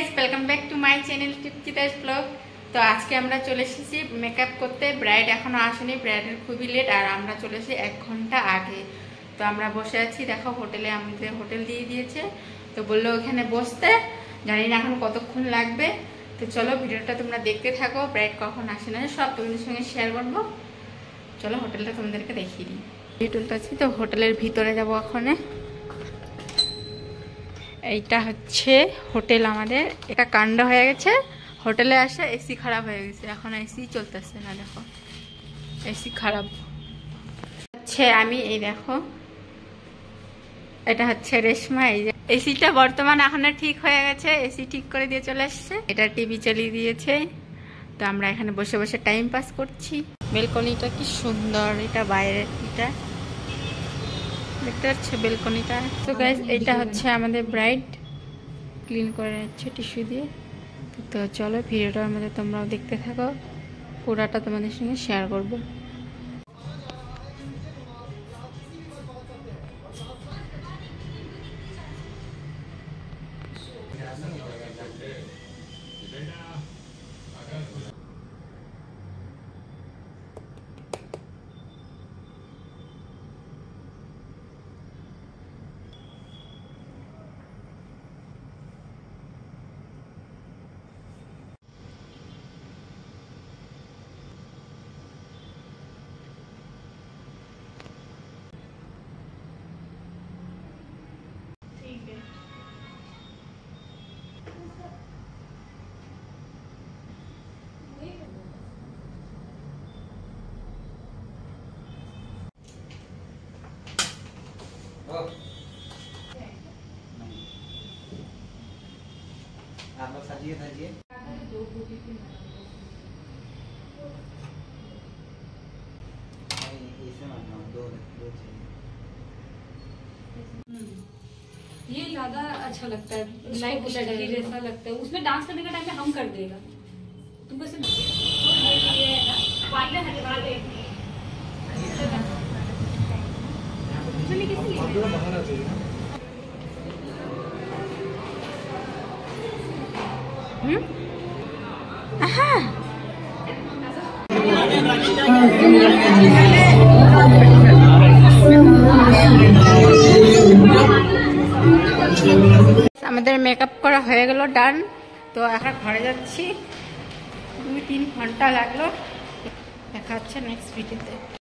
Guys, welcome back to my channel টিপকিতাস blog. তো আজকে আমরা চলে এসেছি মেকআপ করতে। ব্রাইড এখনো আসেনি, ব্রাইডের খুবই লেট, আর আমরা চলে এসেছি 1 ঘন্টা আগে। তো আমরা বসে আছি, দেখো হোটেলে, আমাদের হোটেল দিয়ে দিয়েছে। তো বললো ওখানে বসতে, জানি না এখন কতক্ষণ লাগবে। তো চলো ভিডিওটা তোমরা দেখতে থাকো, ব্রাইড কখন আসে না সব তোমাদের সঙ্গে শেয়ার করবো। চলো হোটেলটা তোমাদেরকে দেখিয়ে দিই। হোটেলটা আছে, তো হোটেলের ভিতরে যাবো এখন। এইটা হচ্ছে হোটেল আমাদের। এটা কাণ্ড হয়ে গেছে, হোটেলে আসে এসি খারাপ হয়ে গেছে, এখন এসি চলতেছে না, দেখো এসি খারাপ হচ্ছে। আমি এই দেখো, এটা হচ্ছে রেশমা। এই যে এসিটা বর্তমান এখন ঠিক হয়ে গেছে, এসি ঠিক করে দিয়ে চলে আসছে। এটা টিভি চালিয়ে দিয়েছে। তো আমরা এখানে বসে বসে টাইম পাস করছি। বেলকনিটা কি সুন্দর, এটা বাইরের, এটা দেখতে পাচ্ছে বেলকনিটা। তো গাইস, এটা হচ্ছে আমাদের ব্রাইড, ক্লিন করে নিচ্ছে টিস্যু দিয়ে। তো চলো ভিডিওটার মধ্যে তোমরাও দেখতে থাকো, পুরাটা তোমাদের সঙ্গে শেয়ার করবো। आप लोग सजिए धजिए। इसे मानो दो दो चाहिए। ये ज्यादा अच्छा लगता है, लाइक लड़की जैसा लगता है। उसमें डांस करने का टाइम में हम कर देगा, तुमको ऐसे আমাদের মেকআপ করা হয়ে গেল, ডান। তো এখন ঘরে যাচ্ছি, 2-3 ঘন্টা লাগলো। দেখা হচ্ছে নেক্সট ভিডিওতে।